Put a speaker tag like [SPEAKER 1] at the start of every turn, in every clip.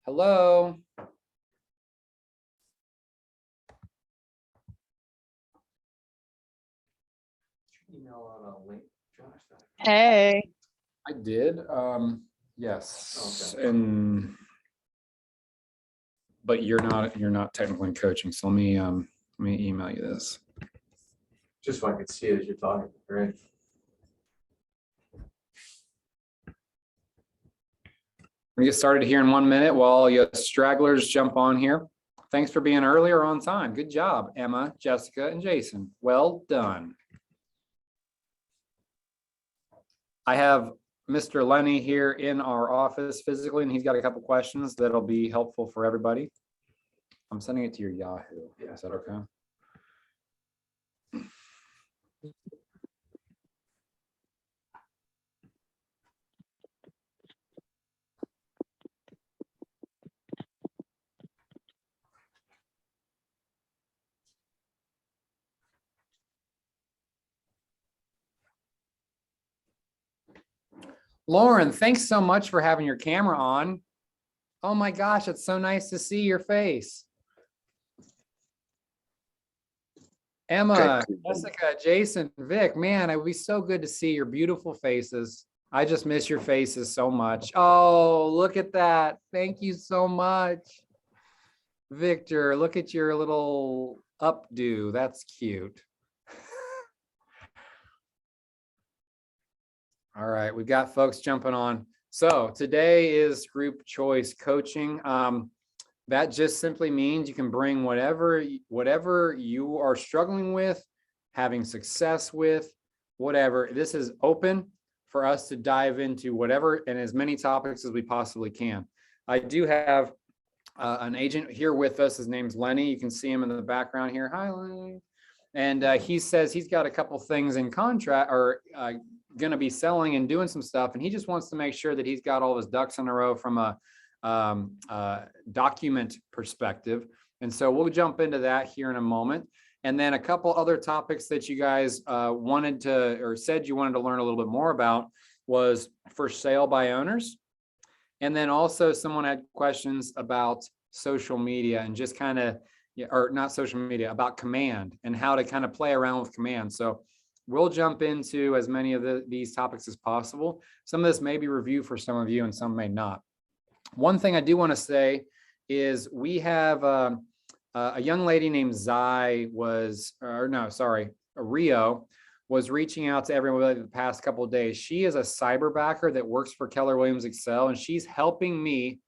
[SPEAKER 1] Hello.
[SPEAKER 2] Email out a link, Josh.
[SPEAKER 3] Hey.
[SPEAKER 1] I did. Yes.
[SPEAKER 2] Okay.
[SPEAKER 1] But you're not technically coaching. So let me email you this.
[SPEAKER 2] Just so I could see it as you're talking, right?
[SPEAKER 1] We're gonna get started here in 1 minute while you stragglers jump on here. Thanks for being early or on time. Good job, Emma, Jessica, and Jason. Well done. I have Mr. Lenny here in our office physically, and he's got a couple questions that'll be helpful for everybody. I'm sending it to your Yahoo.
[SPEAKER 2] Yeah.
[SPEAKER 1] Is that okay? Lauren, thanks so much for having your camera on. Oh my gosh, it's so nice to see your face. Emma, Jessica, Jason, Vic, man, it would be so good to see your beautiful faces. I just miss your faces so much. Oh, look at that. Thank you so much. Victor, look at your little updo. That's cute. All right, we've got folks jumping on. So today is group choice coaching. That just simply means you can bring whatever you are struggling with, having success with, whatever. This is open for us to dive into whatever and as many topics as we possibly can. I do have an agent here with us. His name's Lenny. You can see him in the background here. Hi, Lenny. And he says he's got a couple things in contract or going to be selling and doing some stuff. And he just wants to make sure that he's got all his ducks in a row from a document perspective. And so we'll jump into that here in a moment. And then a couple other topics that you guys wanted to, or said you wanted to learn a little bit more about was for sale by owners. And then also someone had questions about social media and just kind of, or not social media, about command and how to kind of play around with command. So we'll jump into as many of these topics as possible. Some of this may be review for some of you and some may not. One thing I do want to say is we have a young lady named Rio was reaching out to everyone the past couple of days. She is a cyberbacker that works for Keller Williams Excel, and she's helping me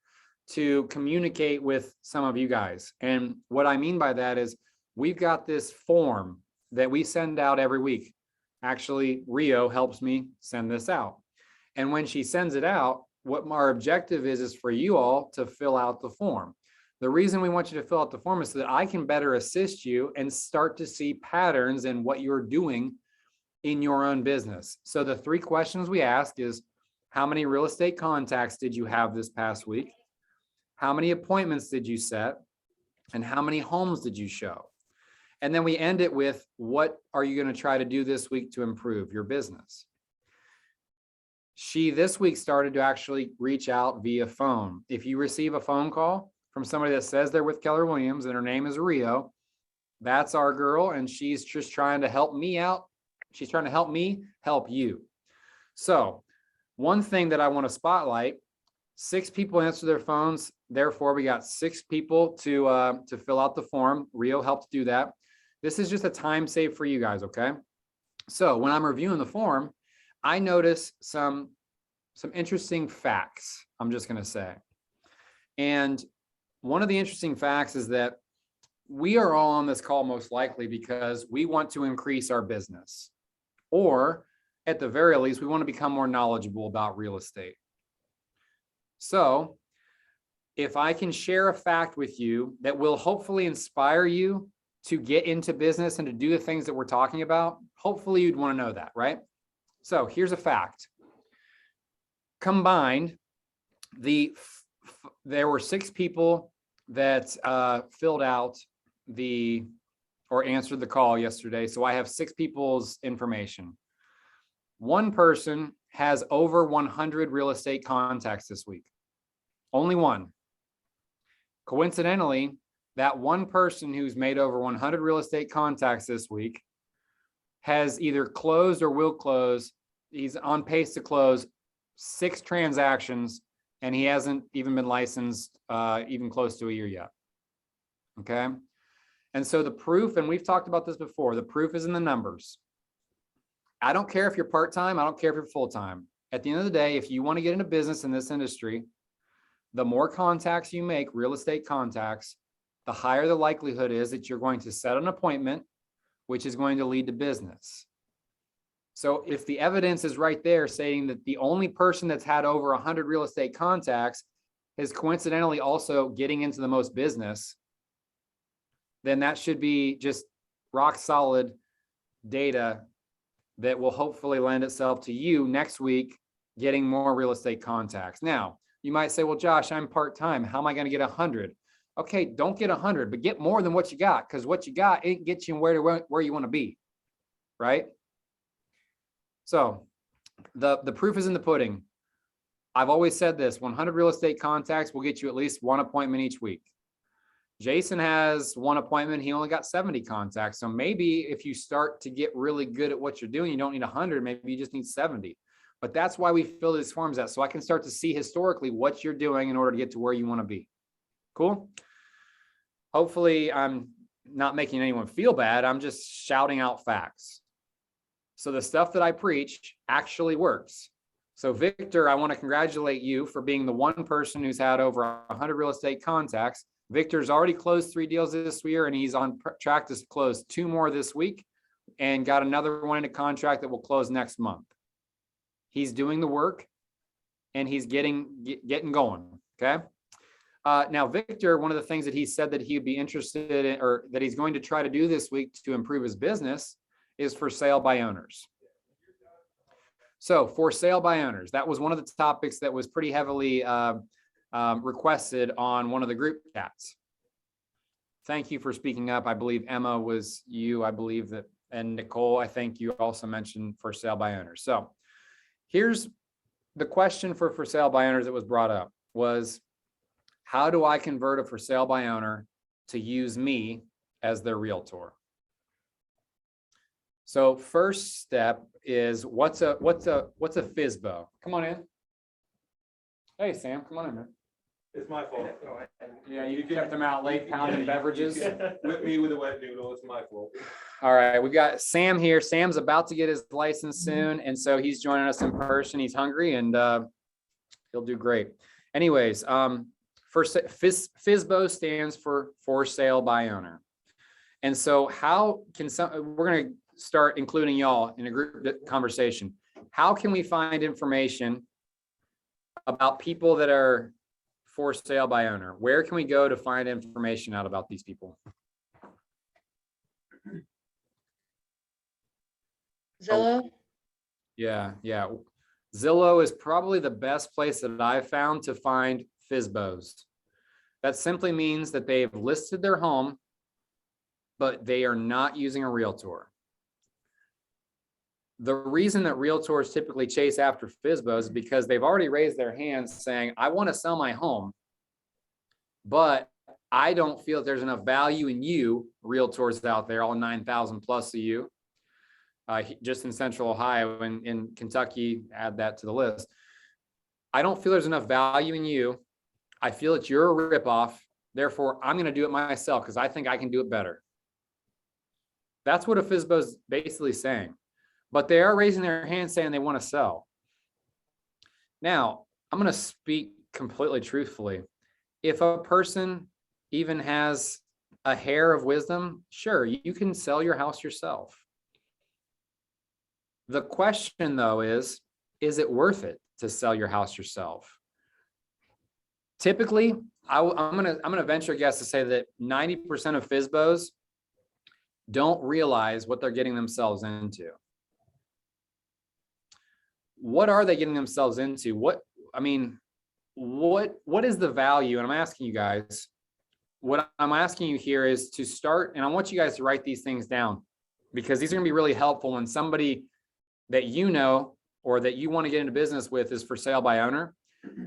[SPEAKER 1] to communicate with some of you guys. And what I mean by that is we've got this form that we send out every week. Actually, Rio helps me send this out. And when she sends it out, what our objective is for you all to fill out the form. The reason we want you to fill out the form is so that I can better assist you and start to see patterns in what you're doing in your own business. So the 3 questions we ask is, how many real estate contacts did you have this past week? How many appointments did you set? And how many homes did you show? And then we end it with, what are you going to try to do this week to improve your business? She this week started to actually reach out via phone. If you receive a phone call from somebody that says they're with Keller Williams and her name is Rio, that's our girl, and she's just trying to help me out. She's trying to help me help you. So one thing that I want to spotlight, 6 people answer their phones. Therefore, we got 6 people to fill out the form. Rio helped do that. This is just a time save for you guys, okay? So when I'm reviewing the form, I notice some interesting facts, I'm just going to say. And one of the interesting facts is that we are all on this call most likely because we want to increase our business, or at the very least, we want to become more knowledgeable about real estate. So if I can share a fact with you that will hopefully inspire you to get into business and to do the things that we're talking about, hopefully you'd want to know that, right? So here's a fact. Combined, there were 6 people that filled out or answered the call yesterday. So I have 6 people's information. One person has over 100 real estate contacts this week. Only one. Coincidentally, that one person who's made over 100 real estate contacts this week has either closed or will close. He's on pace to close 6 transactions, and he hasn't even been licensed even close to a year yet. Okay. And so the proof, and we've talked about this before, the proof is in the numbers. I don't care if you're part-time. I don't care if you're full-time. At the end of the day, if you want to get into business in this industry, the more contacts you make, real estate contacts, the higher the likelihood is that you're going to set an appointment, which is going to lead to business. So if the evidence is right there saying that the only person that's had over 100 real estate contacts is coincidentally also getting into the most business, then that should be just rock solid data that will hopefully lend itself to you next week getting more real estate contacts. Now, you might say, well, Josh, I'm part-time. How am I going to get 100? Okay, don't get 100, but get more than what you got, because what you got ain't gets you where you want to be, right? So the proof is in the pudding. I've always said this, 100 real estate contacts will get you at least 1 appointment each week. Jason has 1 appointment. He only got 70 contacts. So maybe if you start to get really good at what you're doing, you don't need 100, maybe you just need 70. But that's why we fill these forms out. So I can start to see historically what you're doing in order to get to where you want to be. Cool. Hopefully I'm not making anyone feel bad. I'm just shouting out facts. So the stuff that I preach actually works. So Victor, I want to congratulate you for being the one person who's had over 100 real estate contacts. Victor's already closed 3 deals this year, and he's on track to close 2 more this week and got another one in a contract that will close next month. He's doing the work and he's getting going. Okay. Now, Victor, one of the things that he said that he would be interested in, or that he's going to try to do this week to improve his business, is for sale by owners. So for sale by owners, that was one of the topics that was pretty heavily requested on one of the group chats. Thank you for speaking up. I believe Emma was you, I believe that, and Nicole, I think you also mentioned for sale by owners. So here's the question for sale by owners that was brought up was, how do I convert a for sale by owner to use me as their realtor? So first step is what's a FSBO? Come on in. Hey Sam, come on in, man.
[SPEAKER 3] It's my fault.
[SPEAKER 1] Yeah, you kept them out late pounding beverages.
[SPEAKER 3] Whip me with a wet noodle. It's my fault.
[SPEAKER 1] All right, we've got Sam here. Sam's about to get his license soon, and so he's joining us in person. He's hungry, and he'll do great. Anyways, FSBO stands for sale by owner. And so how can we're going to start including y'all in a group conversation. How can we find information about people that are for sale by owner? Where can we go to find information out about these people?
[SPEAKER 4] Zillow?
[SPEAKER 1] Yeah. Zillow is probably the best place that I've found to find FSBOs. That simply means that they've listed their home, but they are not using a realtor. The reason that realtors typically chase after FSBOs is because they've already raised their hands saying, I want to sell my home, but I don't feel that there's enough value in you, realtors out there, all 9,000 plus of you, just in Central Ohio and in Kentucky, add that to the list. I don't feel there's enough value in you. I feel that you're a ripoff. Therefore, I'm going to do it myself because I think I can do it better. That's what a FSBO is basically saying. But they are raising their hand saying they want to sell. Now, I'm going to speak completely truthfully. If a person even has a hair of wisdom, sure, you can sell your house yourself. The question, though, is it worth it to sell your house yourself? Typically, I'm gonna venture a guess to say that 90% of FSBOs don't realize what they're getting themselves into. What are they getting themselves into? What is the value? And I'm asking you guys, what I'm asking you here is to start, and I want you guys to write these things down because these are gonna be really helpful when somebody that you know or that you want to get into business with is for sale by owner.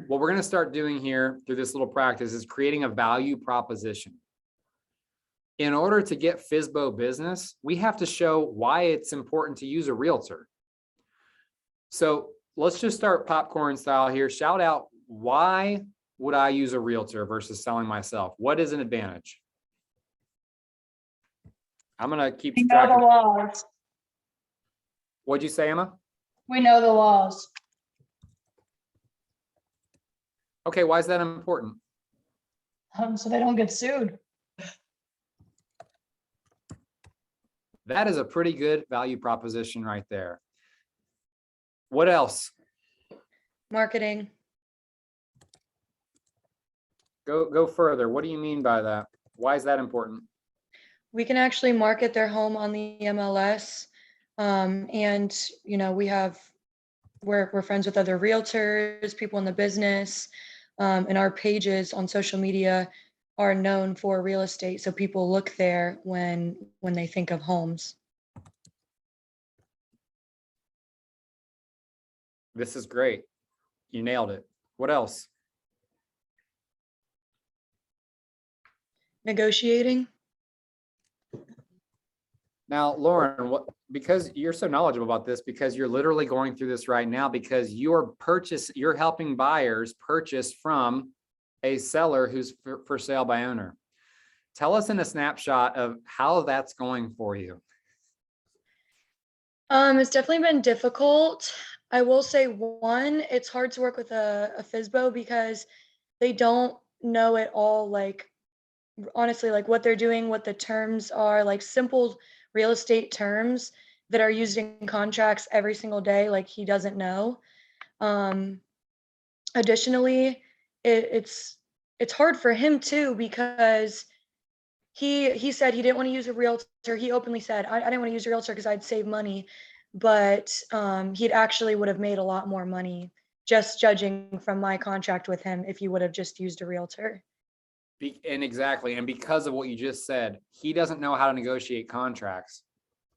[SPEAKER 1] What we're going to start doing here through this little practice is creating a value proposition. In order to get FSBO business, we have to show why it's important to use a realtor. So let's just start popcorn style here. Shout out, why would I use a realtor versus selling myself? What is an advantage? I'm going to keep
[SPEAKER 4] We know
[SPEAKER 1] track
[SPEAKER 4] the
[SPEAKER 1] of.
[SPEAKER 4] laws.
[SPEAKER 1] What'd you say, Emma?
[SPEAKER 4] We know the laws.
[SPEAKER 1] Okay, why is that important?
[SPEAKER 4] So they don't get sued.
[SPEAKER 1] That is a pretty good value proposition right there. What else?
[SPEAKER 5] Marketing.
[SPEAKER 1] Go further. What do you mean by that? Why is that important?
[SPEAKER 5] We can actually market their home on the MLS. And we're friends with other realtors, people in the business, and our pages on social media are known for real estate. So people look there when they think of homes.
[SPEAKER 1] This is great. You nailed it. What else?
[SPEAKER 5] Negotiating.
[SPEAKER 1] Now, Lauren, because you're so knowledgeable about this, because you're literally going through this right now, because you're helping buyers purchase from a seller who's for sale by owner. Tell us in a snapshot of how that's going for you.
[SPEAKER 5] It's definitely been difficult. I will say, one, it's hard to work with a FSBO because they don't know it all, like, honestly, like what they're doing, what the terms are, like simple real estate terms that are used in contracts every single day, like he doesn't know. Additionally, it's hard for him too, because he said he didn't want to use a realtor. He openly said, I didn't want to use a realtor because I'd save money, but he'd actually would have made a lot more money just judging from my contract with him if he would have just used a realtor.
[SPEAKER 1] And exactly. And because of what you just said, he doesn't know how to negotiate contracts.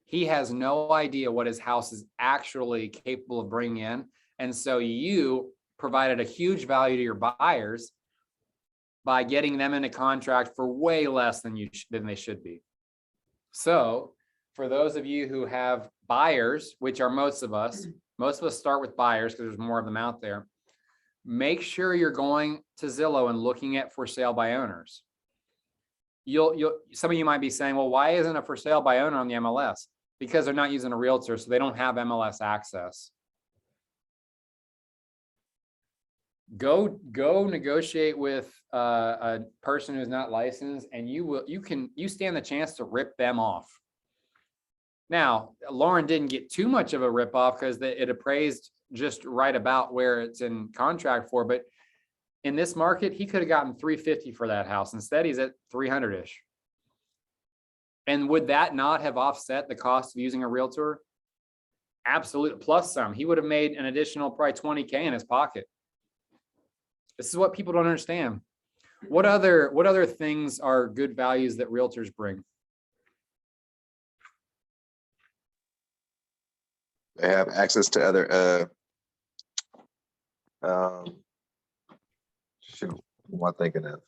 [SPEAKER 1] He has no idea what his house is actually capable of bringing in. And so you provided a huge value to your buyers by getting them in a contract for way less than they should be. So for those of you who have buyers, which are most of us start with buyers because there's more of them out there. Make sure you're going to Zillow and looking at for sale by owners. Some of you might be saying, well, why isn't a for sale by owner on the MLS? Because they're not using a realtor, so they don't have MLS access. Go negotiate with a person who's not licensed, and you stand the chance to rip them off. Now, Lauren didn't get too much of a rip off because it appraised just right about where it's in contract for, but in this market, he could have gotten $350 for that house. Instead, he's at 300-ish. And would that not have offset the cost of using a realtor? Absolutely, plus some. He would have made an additional probably $20K in his pocket. This is what people don't understand. What other things are good values that realtors bring?
[SPEAKER 6] They have access to other shoot, what am I thinking of?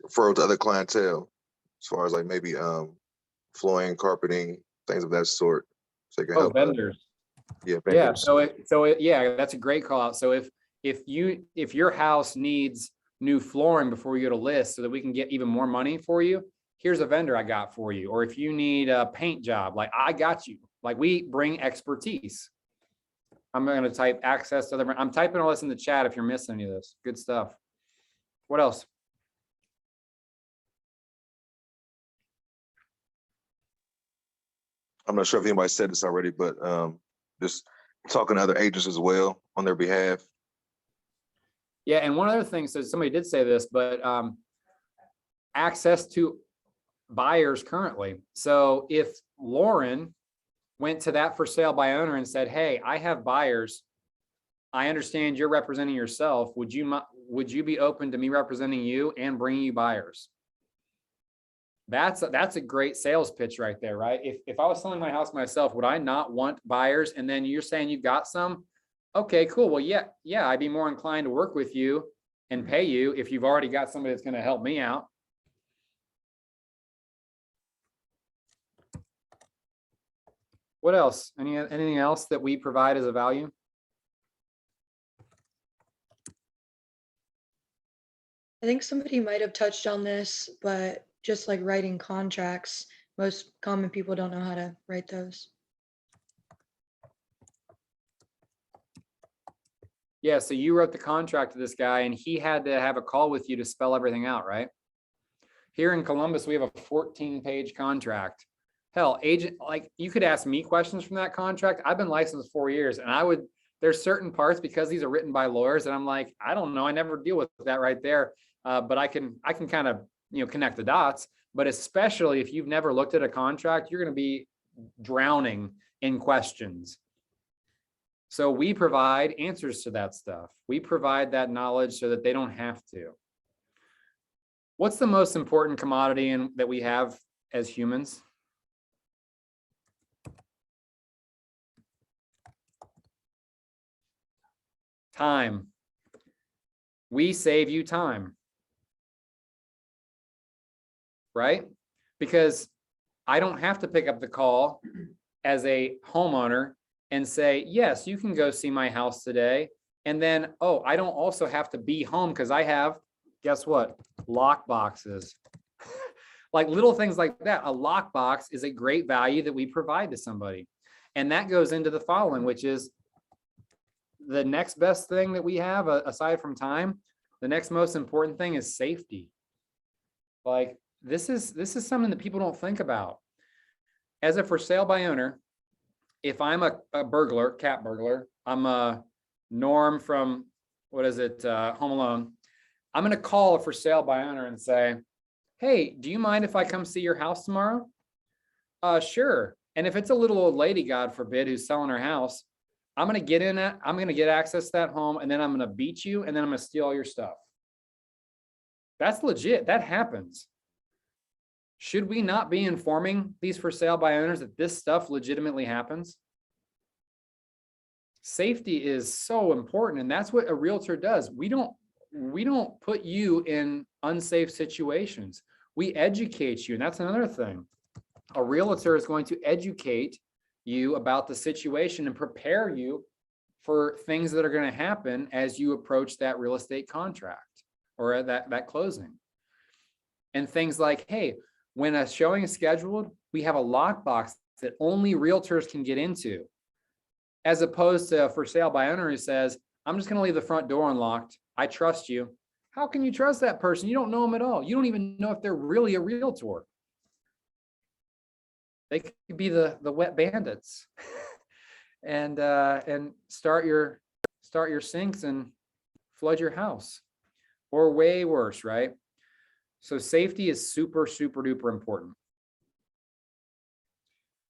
[SPEAKER 6] Referral to other clientele, as far as like maybe flooring, carpeting, things of that sort. So they can help
[SPEAKER 1] Vendors.
[SPEAKER 6] vendors.
[SPEAKER 1] Yeah, that's a great call out. So if your house needs new flooring before you go to list so that we can get even more money for you, here's a vendor I got for you. Or if you need a paint job, like I got you. Like we bring expertise. I'm going to type access to other. I'm typing all this in the chat if you're missing any of this. Good stuff. What else?
[SPEAKER 6] I'm not sure if anybody said this already, but just talking to other agents as well on their behalf.
[SPEAKER 1] Yeah, and one other thing, so somebody did say this, but access to buyers currently. So if Lauren went to that for sale by owner and said, hey, I have buyers. I understand you're representing yourself. Would you be open to me representing you and bringing you buyers? That's a great sales pitch right there, right? If I was selling my house myself, would I not want buyers? And then you're saying you've got some, Okay, cool. Well, yeah, I'd be more inclined to work with you and pay you if you've already got somebody that's going to help me out. What else? Anything else that we provide as a value?
[SPEAKER 5] I think somebody might have touched on this, but just like writing contracts, most common people don't know how to write those.
[SPEAKER 1] Yeah, so you wrote the contract to this guy and he had to have a call with you to spell everything out, right? Here in Columbus, we have a 14-page contract. Hell, agent, like you could ask me questions from that contract. I've been licensed 4 years and there's certain parts because these are written by lawyers and I'm like, I don't know, I never deal with that right there. But I can kind of, connect the dots, but especially if you've never looked at a contract, you're going to be drowning in questions. So we provide answers to that stuff. We provide that knowledge so that they don't have to. What's the most important commodity that we have as humans? Time. We save you time. Right? Because I don't have to pick up the call as a homeowner and say, yes, you can go see my house today. And then, oh, I don't also have to be home because I have, guess what? Lock boxes. Like little things like that. A lockbox is a great value that we provide to somebody. And that goes into the following, which is the next best thing that we have aside from time. The next most important thing is safety. Like this is something that people don't think about. As a for sale by owner, if I'm a burglar, cat burglar, I'm a Norm from, what is it, Home Alone. I'm going to call a for sale by owner and say, hey, do you mind if I come see your house tomorrow? Sure. And if it's a little old lady, God forbid, who's selling her house, I'm going to get in it. I'm going to get access to that home and then I'm going to beat you and then I'm going to steal all your stuff. That's legit. That happens. Should we not be informing these for sale by owners that this stuff legitimately happens? Safety is so important, and that's what a realtor does. We don't put you in unsafe situations. We educate you, and that's another thing. A realtor is going to educate you about the situation and prepare you for things that are going to happen as you approach that real estate contract or that closing. And things like, hey, when a showing is scheduled, we have a lockbox that only realtors can get into, as opposed to a for sale by owner who says, I'm just going to leave the front door unlocked. I trust you. How can you trust that person? You don't know them at all. You don't even know if they're really a realtor. They could be the wet bandits and start your sinks and flood your house, or way worse, right? So safety is super, super duper important.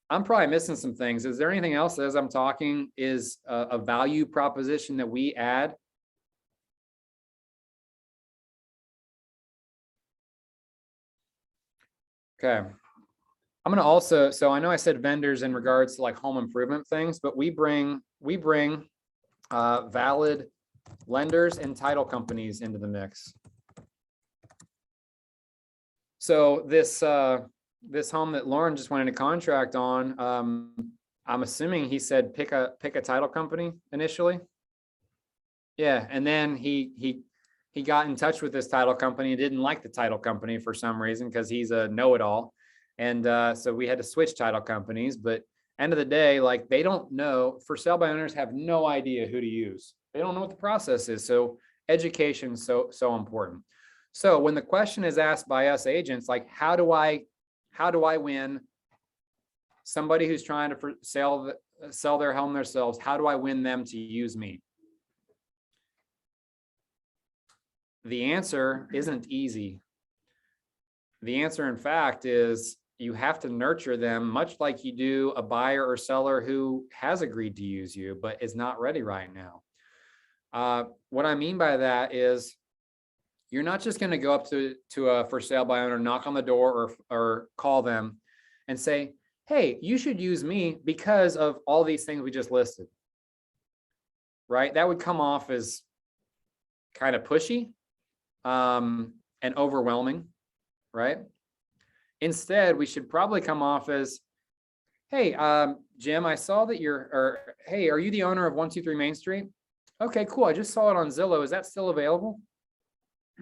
[SPEAKER 1] I'm probably missing some things. Is there anything else as I'm talking is a value proposition that we add? Okay. I'm going to also, so I know I said vendors in regards to like home improvement things, but we bring valid lenders and title companies into the mix. So this home that Lauren just went into contract on, I'm assuming he said pick a title company initially. Yeah, and then he got in touch with this title company and didn't like the title company for some reason because he's a know-it-all, and so we had to switch title companies. But end of the day, like they don't know, for sale by owners have no idea who to use. They don't know what the process is. So education is so important. So when the question is asked by us agents, like how do I win somebody who's trying to sell their home themselves? How do I win them to use me? The answer isn't easy. The answer, in fact, is you have to nurture them much like you do a buyer or seller who has agreed to use you, but is not ready right now. What I mean by that is you're not just going to go up to a for sale by owner, knock on the door or call them and say, hey, you should use me because of all these things we just listed. right? That would come off as kind of pushy and overwhelming, right? Instead, we should probably come off as, hey, Jim, I saw that hey, are you the owner of 123 Main Street? Okay, cool. I just saw it on Zillow. Is that still available?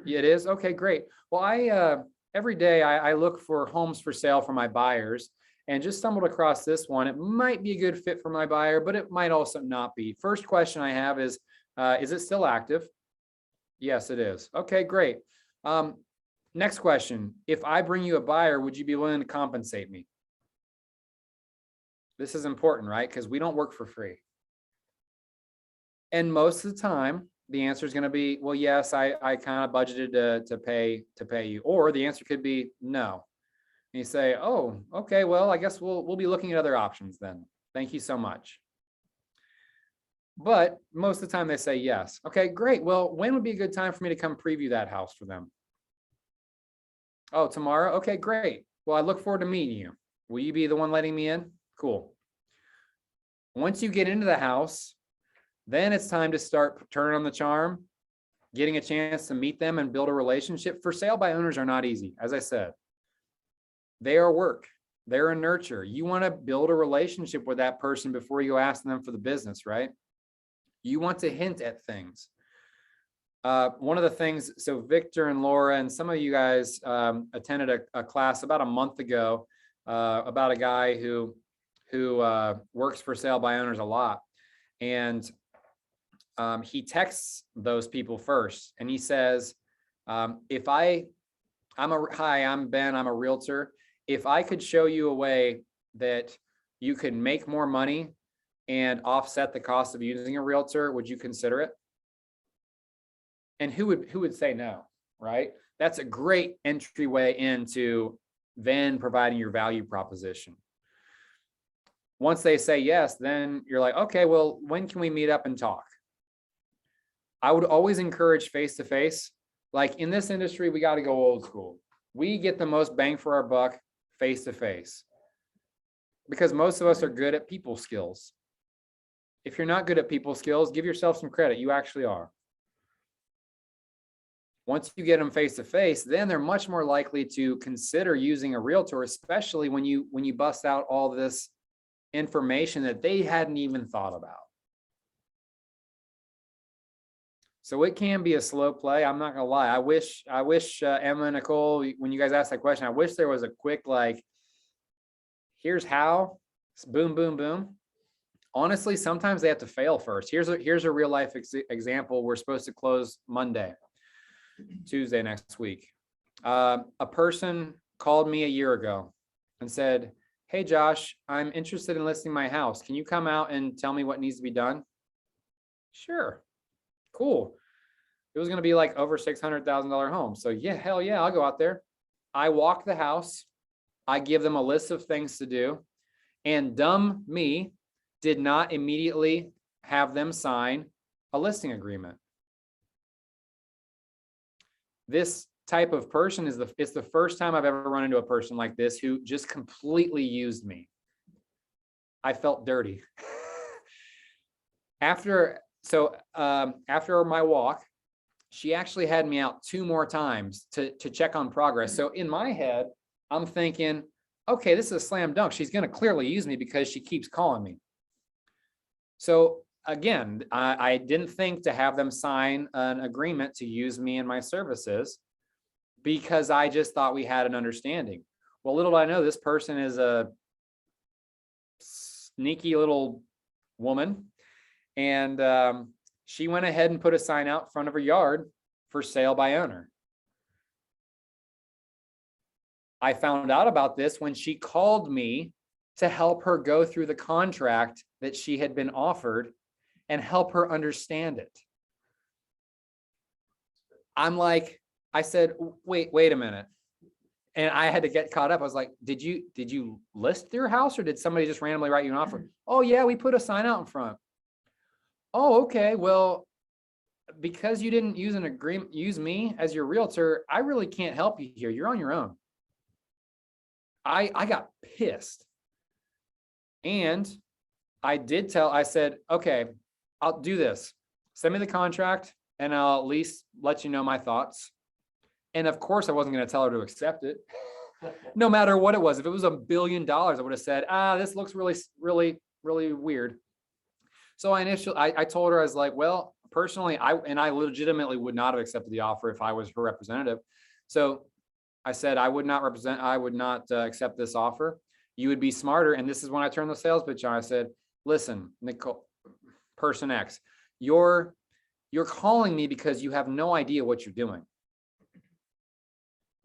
[SPEAKER 1] Yeah, it is. Okay, great. Well, every day I look for homes for sale for my buyers and just stumbled across this one. It might be a good fit for my buyer, but it might also not be. First question I have is it still active? Yes, it is. Okay, great. Next question. If I bring you a buyer, would you be willing to compensate me? This is important, right? Because we don't work for free. And most of the time, the answer is going to be, well, yes, I kind of budgeted to pay you. Or the answer could be no. And you say, oh, okay, well, I guess we'll be looking at other options then. Thank you so much. But most of the time they say yes. Okay, great. Well, when would be a good time for me to come preview that house for them? Oh, tomorrow? Okay, great. Well, I look forward to meeting you. Will you be the one letting me in? Cool. Once you get into the house, then it's time to start turning on the charm, getting a chance to meet them and build a relationship. For sale by owners are not easy. As I said, they are work. They're a nurture. You want to build a relationship with that person before you ask them for the business, right? You want to hint at things. One of the things, so Victor and Laura and some of you guys attended a class about a month ago about a guy who works for sale by owners a lot. And he texts those people first and he says, hi, I'm Ben, I'm a realtor. If I could show you a way that you could make more money and offset the cost of using a realtor, would you consider it? And who would say no, right? That's a great entryway into then providing your value proposition. Once they say yes, then you're like, okay, well, when can we meet up and talk? I would always encourage face-to-face. Like in this industry, we got to go old school. We get the most bang for our buck face-to-face because most of us are good at people skills. If you're not good at people skills, give yourself some credit. You actually are. Once you get them face-to-face, then they're much more likely to consider using a realtor, especially when you bust out all this information that they hadn't even thought about. So it can be a slow play. I'm not gonna lie. I wish Emma and Nicole, when you guys asked that question, I wish there was a quick like, here's how, boom, boom, boom. Honestly, sometimes they have to fail first. Here's a real life example. We're supposed to close Tuesday next week. A person called me a year ago and said, hey, Josh, I'm interested in listing my house. Can you come out and tell me what needs to be done? Sure. Cool. It was going to be like over $600,000 home. So yeah, hell yeah, I'll go out there. I walk the house. I give them a list of things to do. And dumb me did not immediately have them sign a listing agreement. This type of person it's the first time I've ever run into a person like this who just completely used me. I felt dirty. After my walk, she actually had me out 2 more times to check on progress. So in my head, I'm thinking, okay, this is a slam dunk. She's going to clearly use me because she keeps calling me. So again, I didn't think to have them sign an agreement to use me and my services because I just thought we had an understanding. Well, little did I know this person is a sneaky little woman. And she went ahead and put a sign out front of her yard for sale by owner. I found out about this when she called me to help her go through the contract that she had been offered and help her understand it. I said, wait a minute. And I had to get caught up. I was like, did you list your house or did somebody just randomly write you an offer? Oh yeah, we put a sign out in front. Oh, okay. Well, because you didn't use me as your realtor, I really can't help you here. You're on your own. I got pissed. And I said, okay, I'll do this. send me the contract and I'll at least let you know my thoughts. And of course I wasn't going to tell her to accept it. No matter what it was. If it was $1 billion, I would have said, this looks really, really, really weird. So I told her, I was like, well, personally, I legitimately would not have accepted the offer if I was her representative. So I said, I would not accept this offer. You would be smarter. And this is when I turned the sales pitch on. I said, listen, Nicole, person X, you're calling me because you have no idea what you're doing.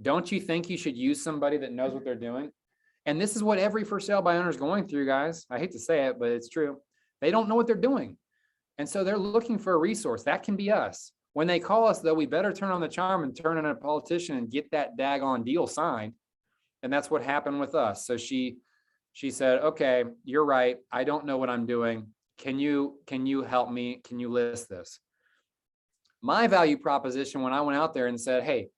[SPEAKER 1] Don't you think you should use somebody that knows what they're doing? And this is what every for sale by owner is going through, guys. I hate to say it, but it's true. They don't know what they're doing. And so they're looking for a resource. That can be us. When they call us, though, we better turn on the charm and turn in a politician and get that daggone deal signed. And that's what happened with us. So she said, okay, you're right. I don't know what I'm doing. Can you help me? Can you list this? My value proposition when I went out there and said, hey,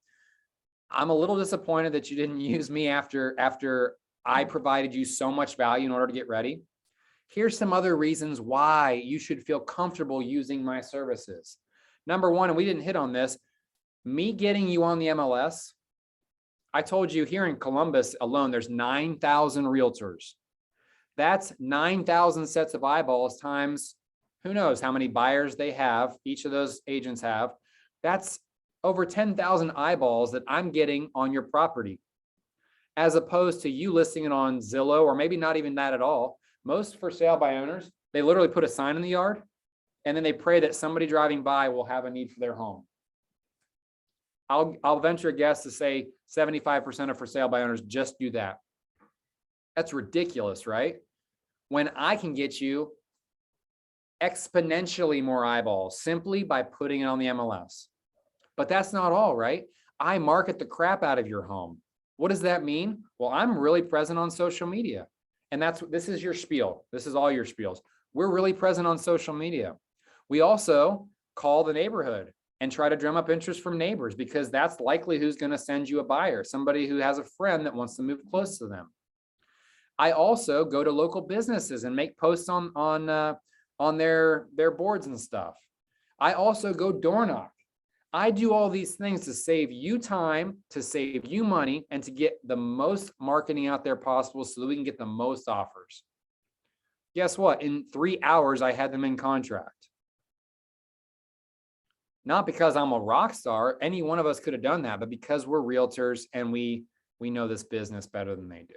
[SPEAKER 1] I'm a little disappointed that you didn't use me after I provided you so much value in order to get ready. Here's some other reasons why you should feel comfortable using my services. Number one, and we didn't hit on this, me getting you on the MLS. I told you here in Columbus alone, there's 9,000 realtors. That's 9,000 sets of eyeballs times who knows how many buyers they have, each of those agents have. That's over 10,000 eyeballs that I'm getting on your property, as opposed to you listing it on Zillow, or maybe not even that at all. Most for sale by owners, they literally put a sign in the yard and then they pray that somebody driving by will have a need for their home. I'll venture a guess to say 75% of for sale by owners just do that. That's ridiculous, right? When I can get you exponentially more eyeballs simply by putting it on the MLS. But that's not all, right? I market the crap out of your home. What does that mean? Well, I'm really present on social media. And this is your spiel. This is all your spiels. We're really present on social media. We also call the neighborhood and try to drum up interest from neighbors, because that's likely who's going to send you a buyer, somebody who has a friend that wants to move close to them. I also go to local businesses and make posts on their boards and stuff. I also go door knock. I do all these things to save you time, to save you money, and to get the most marketing out there possible so that we can get the most offers. Guess what? In 3 hours, I had them in contract. Not because I'm a rock star. Any one of us could have done that, but because we're realtors and we know this business better than they do.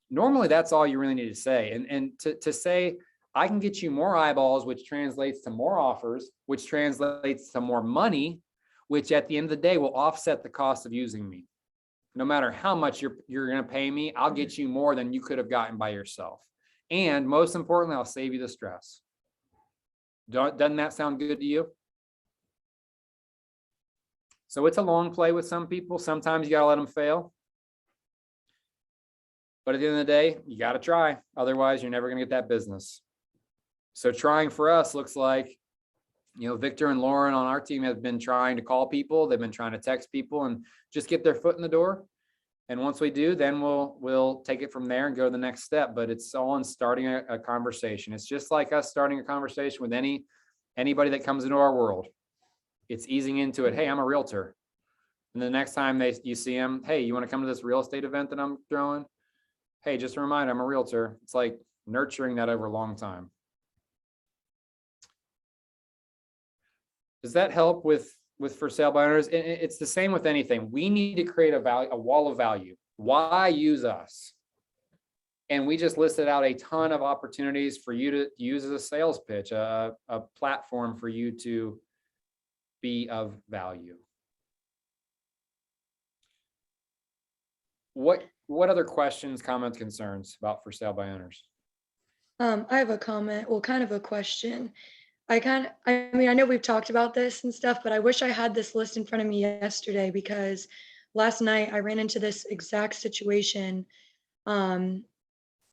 [SPEAKER 1] Normally, that's all you really need to say. And to say, I can get you more eyeballs, which translates to more offers, which translates to more money, which at the end of the day will offset the cost of using me. No matter how much you're going to pay me, I'll get you more than you could have gotten by yourself. And most importantly, I'll save you the stress. Doesn't that sound good to you? So it's a long play with some people. Sometimes you got to let them fail. But at the end of the day, you got to try. Otherwise, you're never going to get that business. So trying for us looks like, Victor and Lauren on our team have been trying to call people. They've been trying to text people and just get their foot in the door. And once we do, then we'll take it from there and go to the next step. But it's all in starting a conversation. It's just like us starting a conversation with anybody that comes into our world. It's easing into it. Hey, I'm a realtor. And the next time you see them, hey, you want to come to this real estate event that I'm throwing? Hey, just a reminder, I'm a realtor. It's like nurturing that over a long time. Does that help with for sale by owners? It's the same with anything. We need to create a wall of value. Why use us? And we just listed out a ton of opportunities for you to use as a sales pitch, a platform for you to be of value. What other questions, comments, concerns about for sale by owners?
[SPEAKER 5] I have a comment, well, kind of a question. I know we've talked about this and stuff, but I wish I had this list in front of me yesterday, because last night I ran into this exact situation.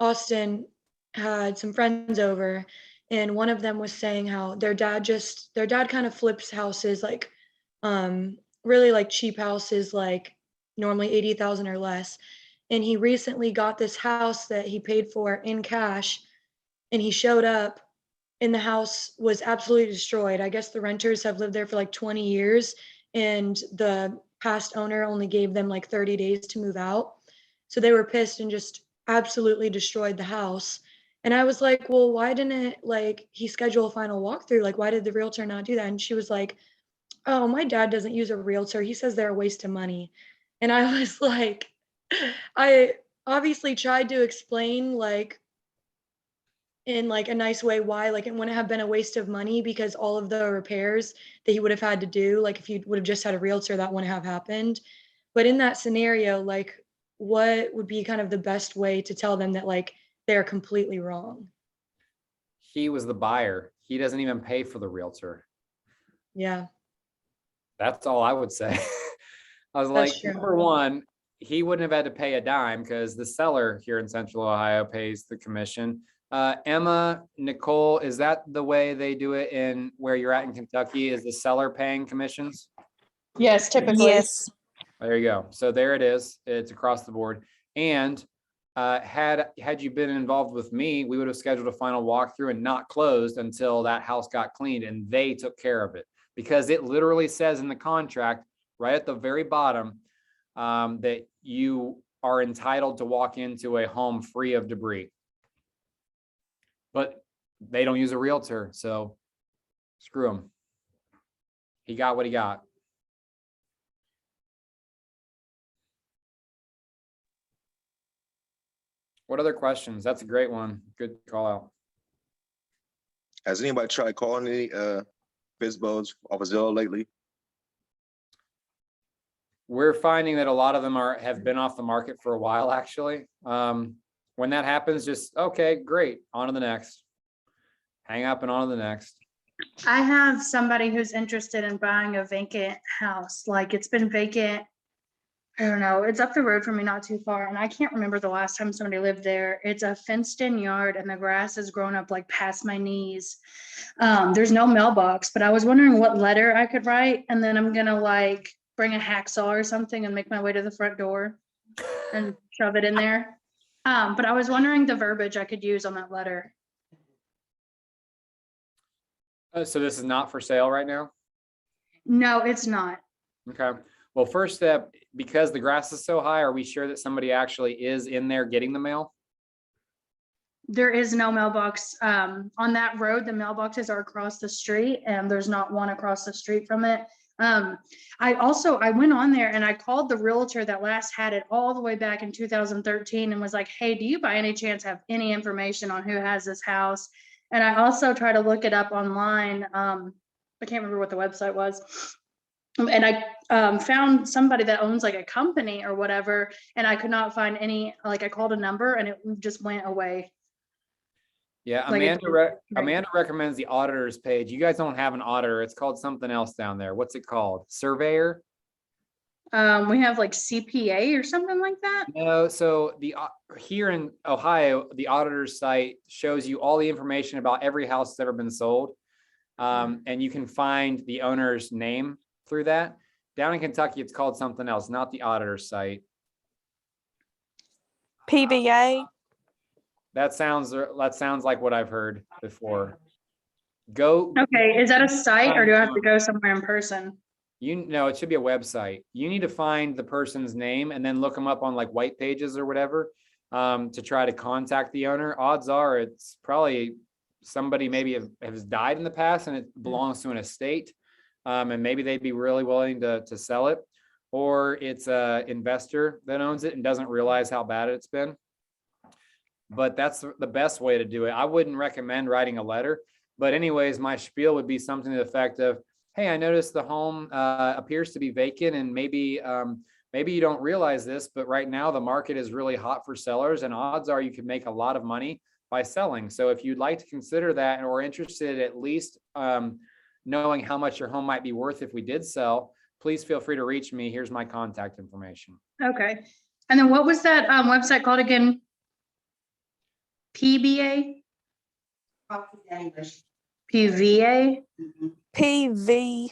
[SPEAKER 5] Austin had some friends over, and one of them was saying how their dad kind of flips houses, like really like cheap houses, like normally 80,000 or less. And he recently got this house that he paid for in cash, and he showed up in the house was absolutely destroyed. I guess the renters have lived there for like 20 years and the past owner only gave them like 30 days to move out. So they were pissed and just absolutely destroyed the house. And I was like, well, why didn't like he schedule a final walkthrough? Like, why did the realtor not do that? And she was like, oh, my dad doesn't use a realtor. He says they're a waste of money. And I was like, I obviously tried to explain like in like a nice way why like it wouldn't have been a waste of money because all of the repairs that he would have had to do, like if you would have just had a realtor, that wouldn't have happened. But in that scenario, like what would be kind of the best way to tell them that like they're completely wrong?
[SPEAKER 1] He was the buyer. He doesn't even pay for the realtor.
[SPEAKER 5] Yeah,
[SPEAKER 1] That's all I would say. I was
[SPEAKER 5] That's
[SPEAKER 1] like,
[SPEAKER 5] true.
[SPEAKER 1] number one, he wouldn't have had to pay a dime because the seller here in Central Ohio pays the commission. Emma, Nicole, is that the way they do it in where you're at in Kentucky? Is the seller paying commissions?
[SPEAKER 4] Yes, typically.
[SPEAKER 7] Yes.
[SPEAKER 1] There you go. So there it is. It's across the board. And had you been involved with me, we would have scheduled a final walkthrough and not closed until that house got cleaned, and they took care of it because it literally says in the contract right at the very bottom that you are entitled to walk into a home free of debris. But they don't use a realtor, so screw him. He got what he got. What other questions? That's a great one. Good call out.
[SPEAKER 6] Has anybody tried calling any FSBOs off of Zillow lately?
[SPEAKER 1] We're finding that a lot of them have been off the market for a while, actually. When that happens, just, okay, great, on to the next. Hang up and on to the next.
[SPEAKER 8] I have somebody who's interested in buying a vacant house. Like it's been vacant. I don't know. It's up the road from me, not too far. And I can't remember the last time somebody lived there. It's a fenced in yard and the grass has grown up like past my knees. There's no mailbox, but I was wondering what letter I could write. And then I'm gonna like bring a hacksaw or something and make my way to the front door and shove it in there. But I was wondering the verbiage I could use on that letter.
[SPEAKER 1] So this is not for sale right now?
[SPEAKER 8] No, it's not.
[SPEAKER 1] Okay. Well, first step, because the grass is so high, are we sure that somebody actually is in there getting the mail?
[SPEAKER 8] There is no mailbox on that road. The mailboxes are across the street and there's not one across the street from it. I went on there and I called the realtor that last had it all the way back in 2013 and was like, hey, do you by any chance have any information on who has this house? And I also tried to look it up online. I can't remember what the website was. And I found somebody that owns like a company or whatever, and I could not find any, like I called a number and it just went away.
[SPEAKER 1] Yeah,
[SPEAKER 8] Like
[SPEAKER 1] Amanda recommends the auditor's page. You guys don't have an auditor. It's called something else down there. What's it called? Surveyor?
[SPEAKER 8] We have like CPA or something like that.
[SPEAKER 1] No, so here in Ohio, the auditor's site shows you all the information about every house that's ever been sold. And you can find the owner's name through that. Down in Kentucky, it's called something else, not the auditor's site.
[SPEAKER 7] PVA.
[SPEAKER 1] That sounds like what I've heard before. Go.
[SPEAKER 8] Okay, is that a site or do I have to go somewhere in person?
[SPEAKER 1] It should be a website. You need to find the person's name and then look them up on like white pages or whatever to try to contact the owner. Odds are it's probably somebody maybe has died in the past and it belongs to an estate. And maybe they'd be really willing to sell it, or it's a investor that owns it and doesn't realize how bad it's been. But that's the best way to do it. I wouldn't recommend writing a letter, but anyways, my spiel would be something to the effect of, hey, I noticed the home appears to be vacant, and maybe you don't realize this, but right now the market is really hot for sellers, and odds are you could make a lot of money by selling. So if you'd like to consider that or interested at least knowing how much your home might be worth if we did sell, please feel free to reach me. Here's my contact information.
[SPEAKER 8] Okay. And then what was that website called again? PBA? PVA?
[SPEAKER 7] PV.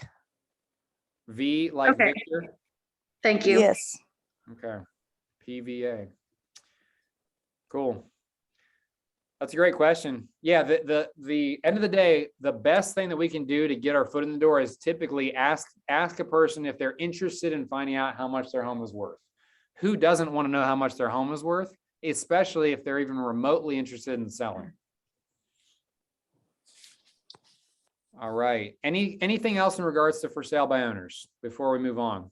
[SPEAKER 1] V like
[SPEAKER 8] Okay.
[SPEAKER 1] Victor.
[SPEAKER 8] Thank you.
[SPEAKER 7] Yes.
[SPEAKER 1] Okay. PVA. Cool. That's a great question. Yeah, the end of the day, the best thing that we can do to get our foot in the door is typically ask a person if they're interested in finding out how much their home is worth. Who doesn't want to know how much their home is worth, especially if they're even remotely interested in selling? All right. Anything else in regards to for sale by owners before we move on?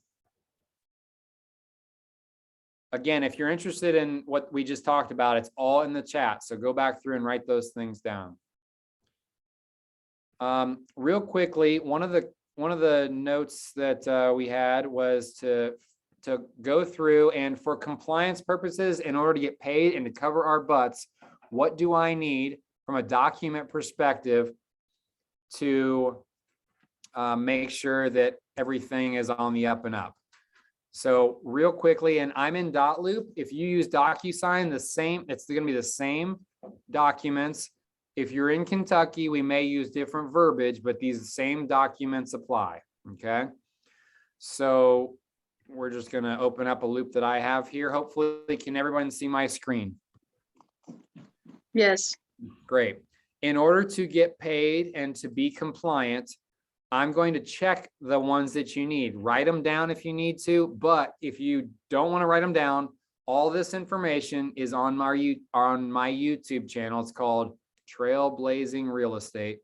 [SPEAKER 1] Again, if you're interested in what we just talked about, it's all in the chat. So go back through and write those things down. Real quickly, one of the notes that we had was to go through and for compliance purposes, in order to get paid and to cover our butts, what do I need from a document perspective to make sure that everything is on the up and up? So real quickly, and I'm in Dotloop. If you use DocuSign, it's going to be the same documents. If you're in Kentucky, we may use different verbiage, but these same documents apply. Okay. So we're just going to open up a loop that I have here. Hopefully, can everyone see my screen?
[SPEAKER 8] Yes.
[SPEAKER 1] Great. In order to get paid and to be compliant, I'm going to check the ones that you need. Write them down if you need to, but if you don't want to write them down, all this information is on my YouTube channel. It's called Trailblazing Real Estate.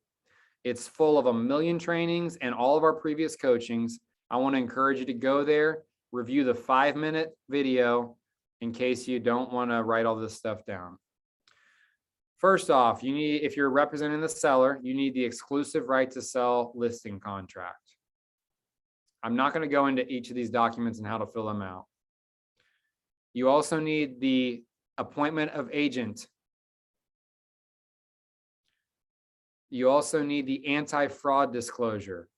[SPEAKER 1] It's full of 1 million trainings and all of our previous coachings. I want to encourage you to go there, review the 5-minute video in case you don't want to write all this stuff down. First off, you need, if you're representing the seller, you need the exclusive right to sell listing contract. I'm not going to go into each of these documents and how to fill them out. You also need the appointment of agent. You also need the anti-fraud disclosure.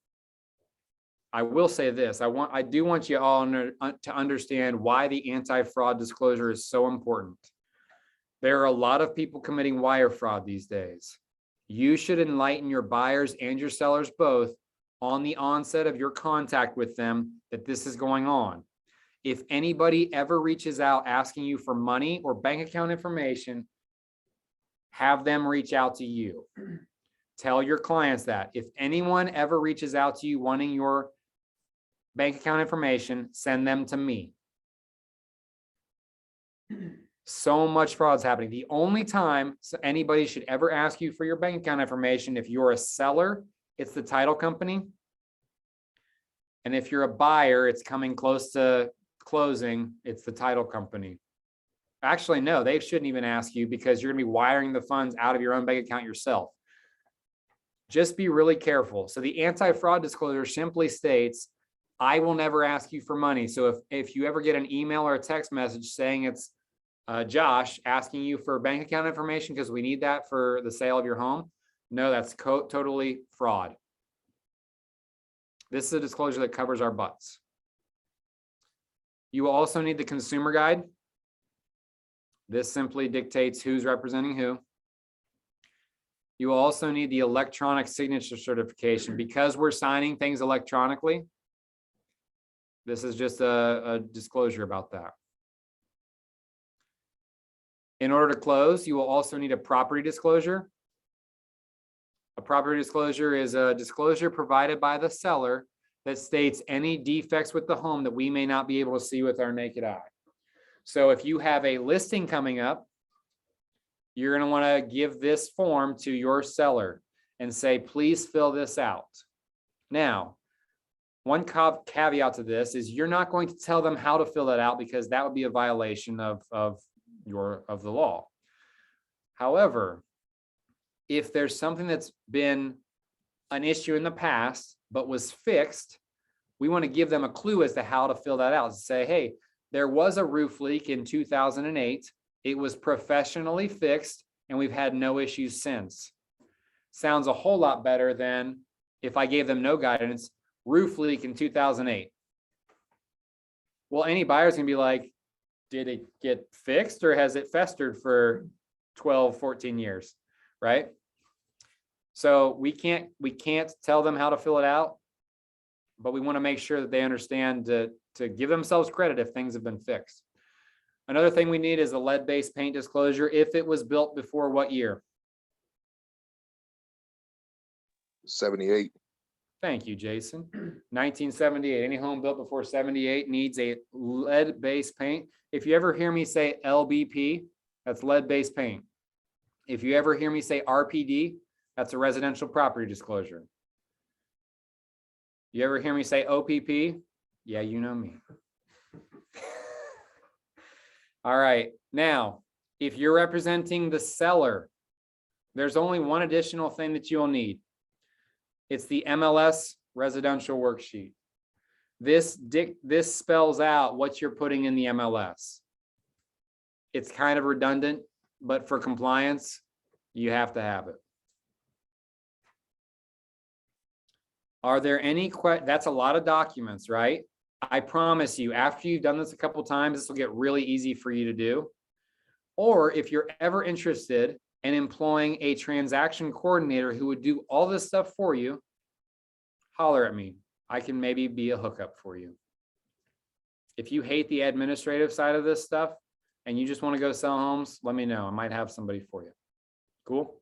[SPEAKER 1] I will say this, I do want you all to understand why the anti-fraud disclosure is so important. There are a lot of people committing wire fraud these days. You should enlighten your buyers and your sellers both on the onset of your contact with them that this is going on. If anybody ever reaches out asking you for money or bank account information, have them reach out to you. Tell your clients that. If anyone ever reaches out to you wanting your bank account information, send them to me. So much fraud is happening. The only time anybody should ever ask you for your bank account information, if you're a seller, it's the title company. And if you're a buyer, it's coming close to closing, it's the title company. Actually, no, they shouldn't even ask you because you're going to be wiring the funds out of your own bank account yourself. Just be really careful. So the anti-fraud disclosure simply states, I will never ask you for money. So if you ever get an email or a text message saying it's Josh asking you for bank account information because we need that for the sale of your home, no, that's totally fraud. This is a disclosure that covers our butts. You will also need the consumer guide. This simply dictates who's representing who. You will also need the electronic signature certification. Because we're signing things electronically, this is just a disclosure about that. In order to close, you will also need a property disclosure. A property disclosure is a disclosure provided by the seller that states any defects with the home that we may not be able to see with our naked eye. So if you have a listing coming up, you're going to want to give this form to your seller and say, please fill this out. Now, one caveat to this is you're not going to tell them how to fill that out because that would be a violation of the law. However, if there's something that's been an issue in the past but was fixed, we want to give them a clue as to how to fill that out. Say, hey, there was a roof leak in 2008. It was professionally fixed and we've had no issues since. Sounds a whole lot better than if I gave them no guidance, roof leak in 2008. Well, any buyer's gonna be like, did it get fixed or has it festered for 12, 14 years, right? So we can't tell them how to fill it out, but we want to make sure that they understand to give themselves credit if things have been fixed. Another thing we need is a lead-based paint disclosure. If it was built before what year?
[SPEAKER 6] 78.
[SPEAKER 1] Thank you, Jason. 1978. Any home built before 78 needs a lead-based paint. If you ever hear me say LBP, that's lead-based paint. If you ever hear me say RPD, that's a residential property disclosure. You ever hear me say OPP? Yeah, you know me. All right. Now, if you're representing the seller, there's only one additional thing that you'll need. It's the MLS Residential Worksheet. This spells out what you're putting in the MLS. It's kind of redundant, but for compliance, you have to have it. Are there any questions? That's a lot of documents, right? I promise you, after you've done this a couple times, this will get really easy for you to do. Or if you're ever interested in employing a transaction coordinator who would do all this stuff for you, holler at me. I can maybe be a hookup for you. If you hate the administrative side of this stuff and you just want to go sell homes, let me know. I might have somebody for you. Cool.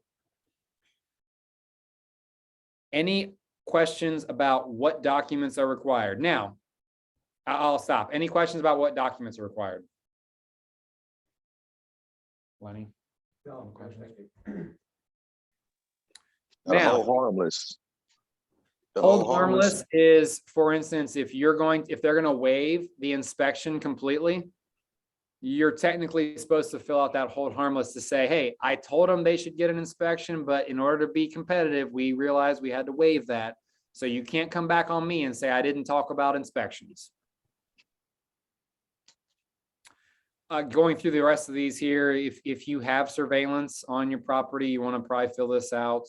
[SPEAKER 1] Any questions about what documents are required? Now, I'll stop. Any questions about what documents are required? Lenny?
[SPEAKER 2] No, thank you.
[SPEAKER 6] The
[SPEAKER 1] Now-
[SPEAKER 6] whole harmless. The
[SPEAKER 1] Hold
[SPEAKER 6] whole
[SPEAKER 1] harmless is, for instance, if they're going to waive the inspection completely, you're technically supposed to fill out that hold harmless to say, hey, I told them they should get an inspection, but in order to be competitive, we realized we had to waive that. So you can't come back on me and say, I didn't talk about inspections. Going through the rest of these here, if you have surveillance on your property, you want to probably fill this out.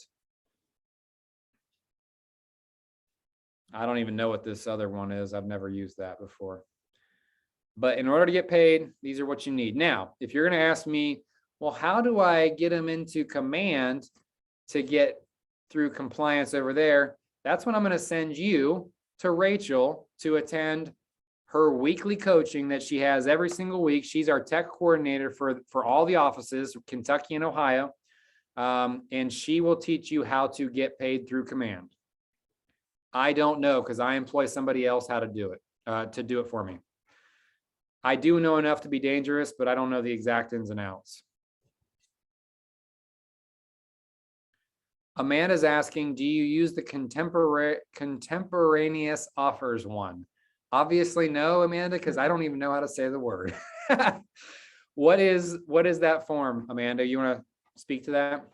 [SPEAKER 1] I don't even know what this other one is. I've never used that before. But in order to get paid, these are what you need. Now, if you're going to ask me, well, how do I get them into command to get through compliance over there? That's when I'm going to send you to Rachel to attend her weekly coaching that she has every single week. She's our tech coordinator for all the offices, Kentucky and Ohio. And she will teach you how to get paid through command. I don't know because I employ somebody else how to do it for me. I do know enough to be dangerous, but I don't know the exact ins and outs. Amanda's asking, do you use the contemporaneous offers one? Obviously no, Amanda, because I don't even know how to say the word. What is that form, Amanda? You want to speak to that?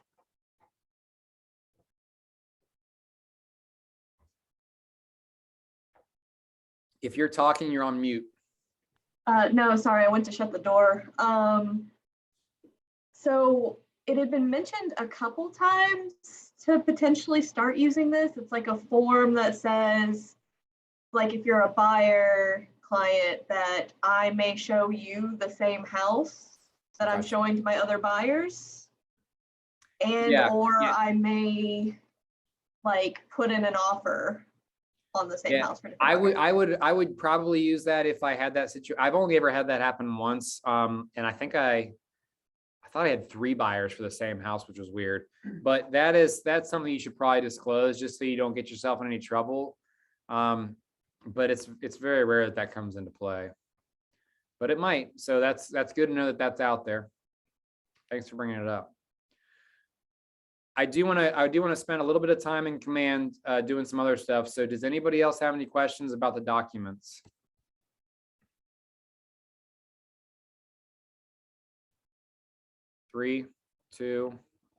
[SPEAKER 1] If you're talking, you're on mute.
[SPEAKER 9] No, sorry, I went to shut the door. So it had been mentioned a couple times to potentially start using this. It's like a form that says, like, if you're a buyer client, that I may show you the same house that I'm
[SPEAKER 1] Gotcha.
[SPEAKER 9] showing to my other buyers. And
[SPEAKER 1] Yeah,
[SPEAKER 9] or
[SPEAKER 1] yeah.
[SPEAKER 9] I may like put in an offer on the same
[SPEAKER 1] Yeah,
[SPEAKER 9] house for different buyers.
[SPEAKER 1] I would probably use that if I had that situation. I've only ever had that happen once. And I think I thought I had 3 buyers for the same house, which was weird. But that's something you should probably disclose just so you don't get yourself in any trouble. But it's very rare that comes into play. But it might. So that's good to know that that's out there. Thanks for bringing it up. I do want to spend a little bit of time in command doing some other stuff. So does anybody else have any questions about the documents? Three, two,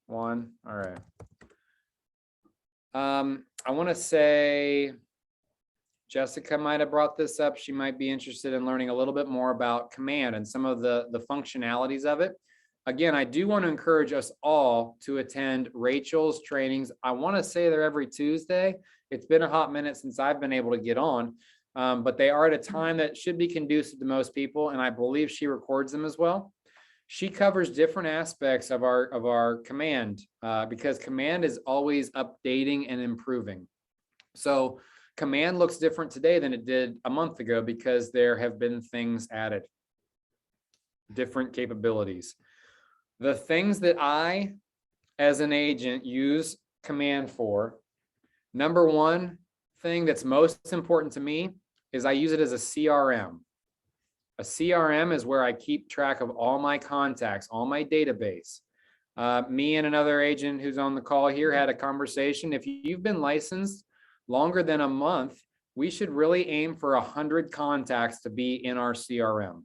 [SPEAKER 1] one. All right. I want to say Jessica might have brought this up. She might be interested in learning a little bit more about command and some of the functionalities of it. Again, I do want to encourage us all to attend Rachel's trainings. I want to say they're every Tuesday. It's been a hot minute since I've been able to get on, but they are at a time that should be conducive to most people, and I believe she records them as well. She covers different aspects of our command because command is always updating and improving. So command looks different today than it did a month ago because there have been things added. different capabilities. The things that I, as an agent, use Command for, number one thing that's most important to me is I use it as a CRM. A CRM is where I keep track of all my contacts, all my database. Me and another agent who's on the call here had a conversation. If you've been licensed longer than a month, we should really aim for 100 contacts to be in our CRM.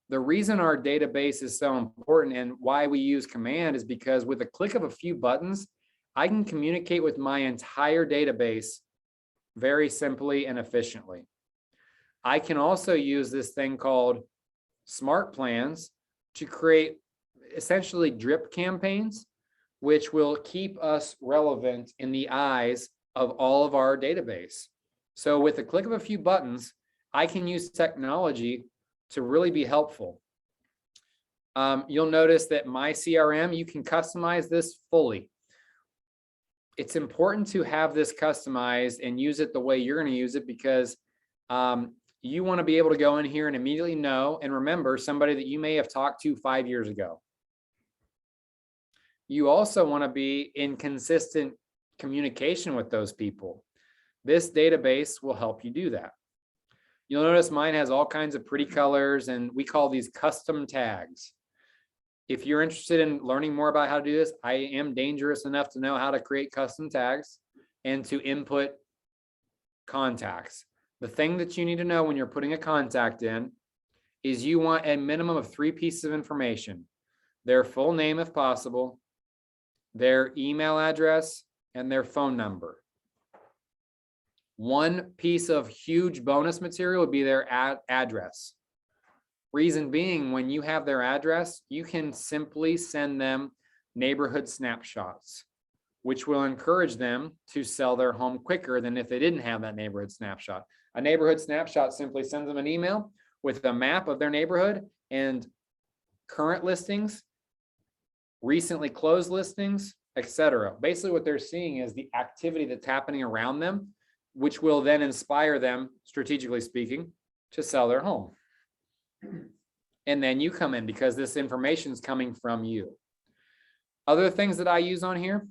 [SPEAKER 1] The reason our database is so important and why we use Command is because with a click of a few buttons, I can communicate with my entire database very simply and efficiently. I can also use this thing called Smart Plans to create essentially drip campaigns, which will keep us relevant in the eyes of all of our database. So with a click of a few buttons, I can use technology to really be helpful. You'll notice that my CRM, you can customize this fully. It's important to have this customized and use it the way you're going to use it because you want to be able to go in here and immediately know and remember somebody that you may have talked to 5 years ago. You also want to be in consistent communication with those people. This database will help you do that. You'll notice mine has all kinds of pretty colors and we call these custom tags. If you're interested in learning more about how to do this, I am dangerous enough to know how to create custom tags and to input contacts. The thing that you need to know when you're putting a contact in is you want a minimum of 3 pieces of information: their full name if possible, their email address, and their phone number. One piece of huge bonus material would be their address. Reason being, when you have their address, you can simply send them neighborhood snapshots, which will encourage them to sell their home quicker than if they didn't have that neighborhood snapshot. A neighborhood snapshot simply sends them an email with a map of their neighborhood and current listings, recently closed listings, etc. Basically, what they're seeing is the activity that's happening around them, which will then inspire them, strategically speaking, to sell their home. And then you come in because this information is coming from you. Other things that I use on here,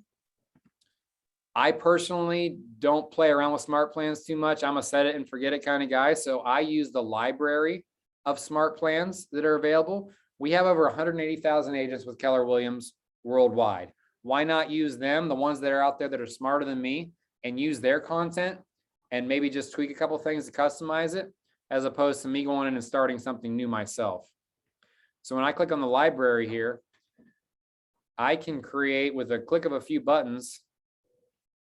[SPEAKER 1] I personally don't play around with smart plans too much. I'm a set it and forget it kind of guy. So I use the library of smart plans that are available. We have over 180,000 agents with Keller Williams worldwide. Why not use them, the ones that are out there that are smarter than me, and use their content and maybe just tweak a couple things to customize it, as opposed to me going in and starting something new myself. So when I click on the library here, I can create with a click of a few buttons.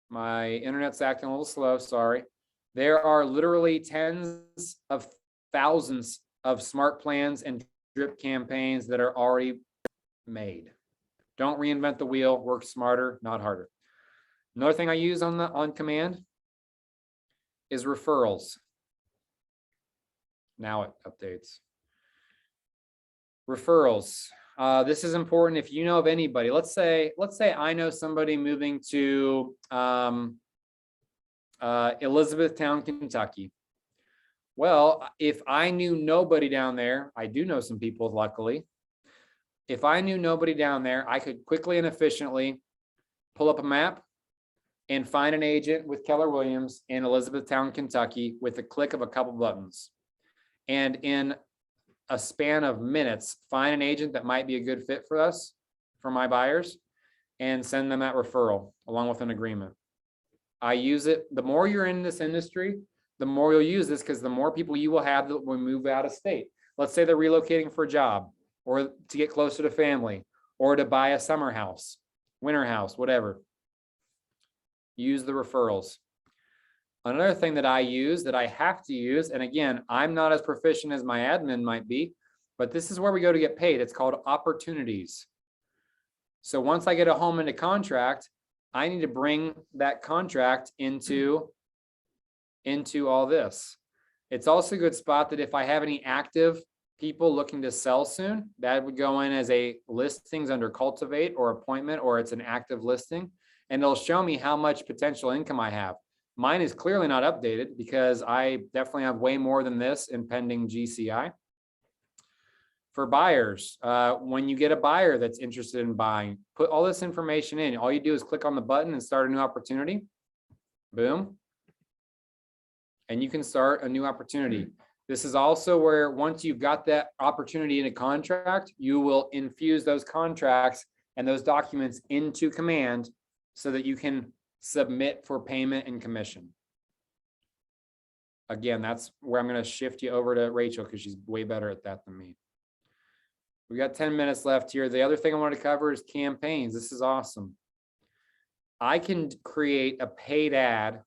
[SPEAKER 1] My internet's acting a little slow, sorry. There are literally tens of thousands of smart plans and drip campaigns that are already made. Don't reinvent the wheel, work smarter, not harder. Another thing I use on Command is referrals. Now it updates. Referrals. This is important if you know of anybody. Let's say I know somebody moving to Elizabethtown, Kentucky. Well, if I knew nobody down there, I do know some people, luckily. If I knew nobody down there, I could quickly and efficiently pull up a map and find an agent with Keller Williams in Elizabethtown, Kentucky with a click of a couple buttons. And in a span of minutes, find an agent that might be a good fit for us, for my buyers, and send them that referral along with an agreement. I use it. The more you're in this industry, the more you'll use this because the more people you will have that will move out of state. Let's say they're relocating for a job or to get closer to family or to buy a summer house, winter house, whatever. Use the referrals. Another thing that I use, that I have to use, and again, I'm not as proficient as my admin might be, but this is where we go to get paid. It's called opportunities. So once I get a home into contract, I need to bring that contract into all this. It's also a good spot that if I have any active people looking to sell soon, that would go in as a listings under cultivate or appointment, or it's an active listing, and it'll show me how much potential income I have. Mine is clearly not updated because I definitely have way more than this in pending GCI. For buyers, when you get a buyer that's interested in buying, put all this information in. All you do is click on the button and start a new opportunity. Boom. And you can start a new opportunity. This is also where once you've got that opportunity in a contract, you will infuse those contracts and those documents into Command so that you can submit for payment and commission. Again, that's where I'm going to shift you over to Rachel because she's way better at that than me. We got 10 minutes left here. The other thing I wanted to cover is campaigns. This is awesome. I can create a paid ad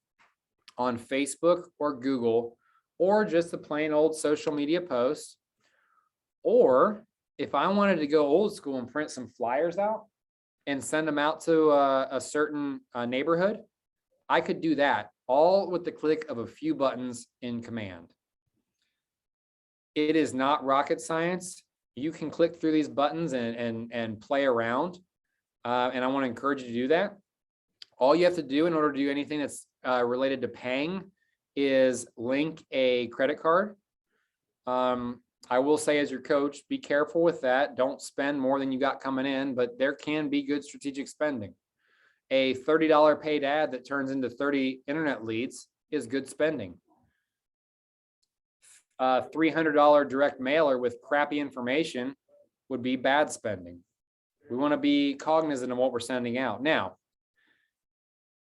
[SPEAKER 1] on Facebook or Google, or just a plain old social media post. Or if I wanted to go old school and print some flyers out and send them out to a certain neighborhood, I could do that all with the click of a few buttons in Command. It is not rocket science. You can click through these buttons and play around. And I want to encourage you to do that. All you have to do in order to do anything that's related to paying is link a credit card. I will say as your coach, be careful with that. Don't spend more than you got coming in, but there can be good strategic spending. A $30 paid ad that turns into 30 internet leads is good spending. A $300 direct mailer with crappy information would be bad spending. We want to be cognizant of what we're sending out. Now,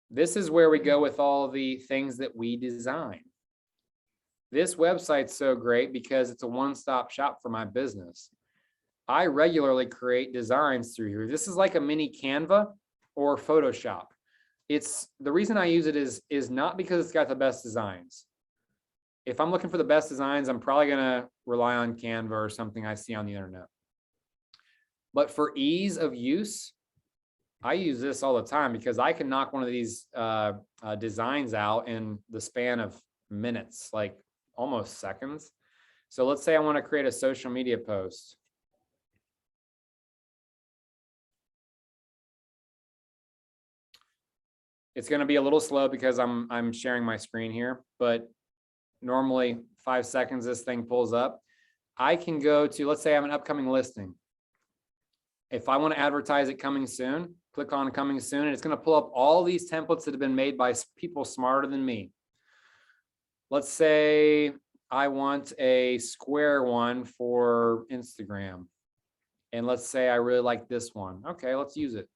[SPEAKER 1] this is where we go with all the things that we design. This website's so great because it's a one-stop shop for my business. I regularly create designs through here. This is like a mini Canva or Photoshop. It's the reason I use it is not because it's got the best designs. If I'm looking for the best designs, I'm probably going to rely on Canva or something I see on the internet. But for ease of use, I use this all the time because I can knock one of these designs out in the span of minutes, like almost seconds. So let's say I want to create a social media post. It's going to be a little slow because I'm sharing my screen here, but normally 5 seconds this thing pulls up. I can go to, let's say I have an upcoming listing. If I want to advertise it coming soon, click on coming soon, and it's going to pull up all these templates that have been made by people smarter than me. Let's say I want a square one for Instagram. And let's say I really like this one. Okay, let's use it.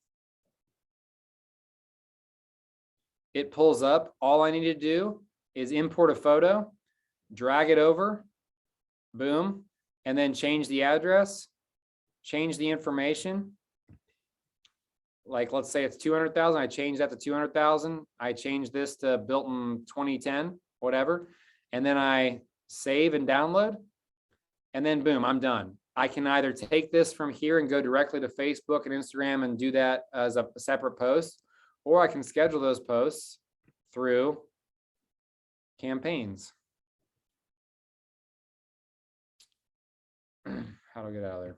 [SPEAKER 1] It pulls up. All I need to do is import a photo, drag it over, boom, and then change the address, change the information. Like, let's say it's 200,000. I change that to 200,000. I change this to built in 2010, whatever. And then I save and download. And then boom, I'm done. I can either take this from here and go directly to Facebook and Instagram and do that as a separate post, or I can schedule those posts through campaigns. How do I get out of there?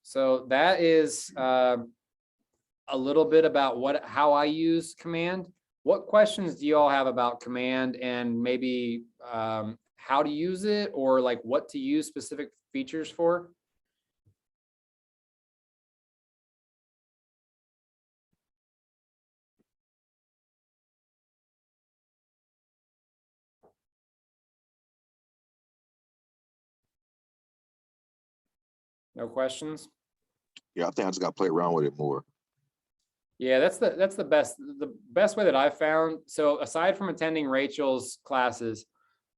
[SPEAKER 1] So that is a little bit about how I use Command. What questions do you all have about Command and maybe how to use it, or like what to use specific features for? No questions?
[SPEAKER 6] Yeah, I think I just got to play around with it more.
[SPEAKER 1] Yeah, that's the best way that I've found. So aside from attending Rachel's classes,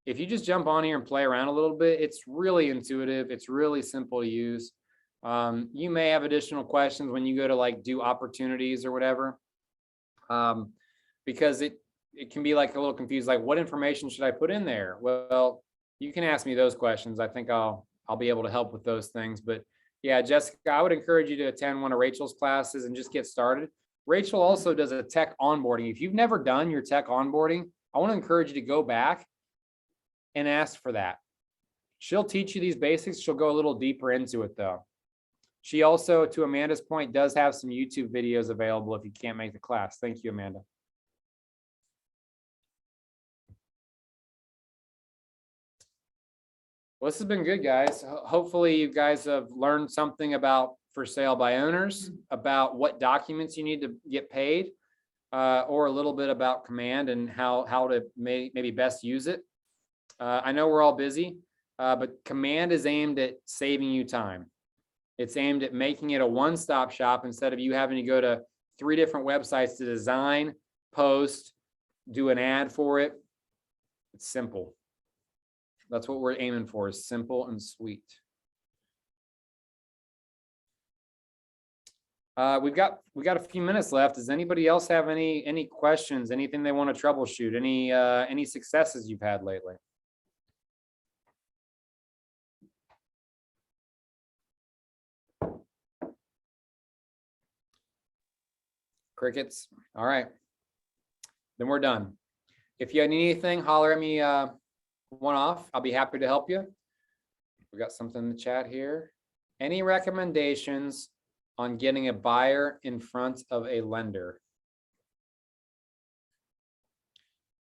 [SPEAKER 1] if you just jump on here and play around a little bit, it's really intuitive. It's really simple to use. You may have additional questions when you go to like do opportunities or whatever, because it can be like a little confused, like what information should I put in there? Well, you can ask me those questions. I think I'll be able to help with those things. But yeah, Jessica, I would encourage you to attend one of Rachel's classes and just get started. Rachel also does a tech onboarding. If you've never done your tech onboarding, I want to encourage you to go back and ask for that. She'll teach you these basics. She'll go a little deeper into it though. She also, to Amanda's point, does have some YouTube videos available if you can't make the class. Thank you, Amanda. Well, this has been good, guys. Hopefully you guys have learned something about for sale by owners, about what documents you need to get paid, or a little bit about command and how to maybe best use it. I know we're all busy, but command is aimed at saving you time. It's aimed at making it a one-stop shop instead of you having to go to 3 different websites to design, post, do an ad for it. It's simple. That's what we're aiming for, is simple and sweet. We got a few minutes left. Does anybody else have any questions? Anything they want to troubleshoot? Any successes you've had lately? Crickets. All right. Then we're done. If you need anything, holler at me one off. I'll be happy to help you. We got something in the chat here. Any recommendations on getting a buyer in front of a lender?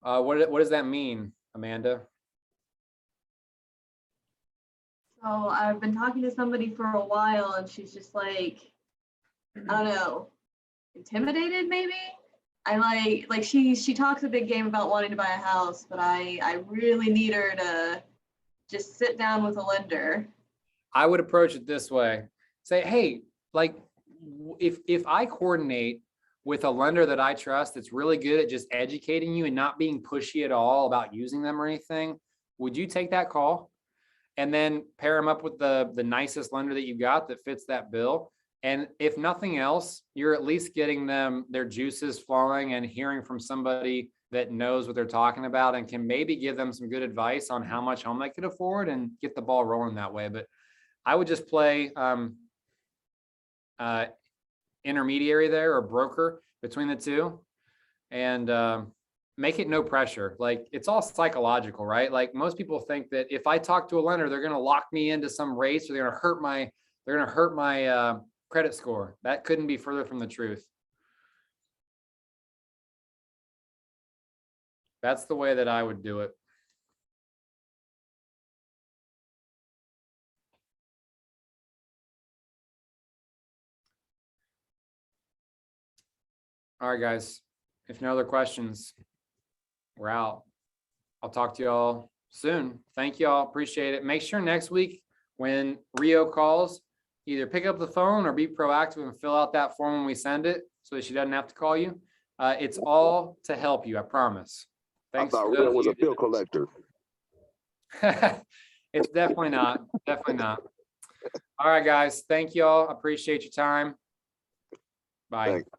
[SPEAKER 1] What does that mean, Amanda?
[SPEAKER 9] So I've been talking to somebody for a while and she's just like, I don't know, intimidated maybe? I like she talks a big game about wanting to buy a house, but I really need her to just sit down with a lender.
[SPEAKER 1] I would approach it this way. Say, hey, like if I coordinate with a lender that I trust that's really good at just educating you and not being pushy at all about using them or anything, would you take that call? And then pair them up with the nicest lender that you got that fits that bill. And if nothing else, you're at least getting them their juices flowing and hearing from somebody that knows what they're talking about and can maybe give them some good advice on how much home they could afford and get the ball rolling that way. But I would just play intermediary there, or broker between the two, and make it no pressure. Like, it's all psychological, right? Like, most people think that if I talk to a lender, they're going to lock me into some rates, or they're going to hurt my credit score. That couldn't be further from the truth. That's the way that I would do it. All right, guys, if no other questions, we're out. I'll talk to y'all soon. Thank y'all. Appreciate it. Make sure next week when Rio calls, either pick up the phone or be proactive and fill out that form when we send it so that she doesn't have to call you. It's all to help you, I promise. Thanks.
[SPEAKER 6] I thought Rio was a bill collector.
[SPEAKER 1] It's definitely not. Definitely not. All right, guys. Thank y'all. Appreciate your time. Bye.
[SPEAKER 6] Thanks.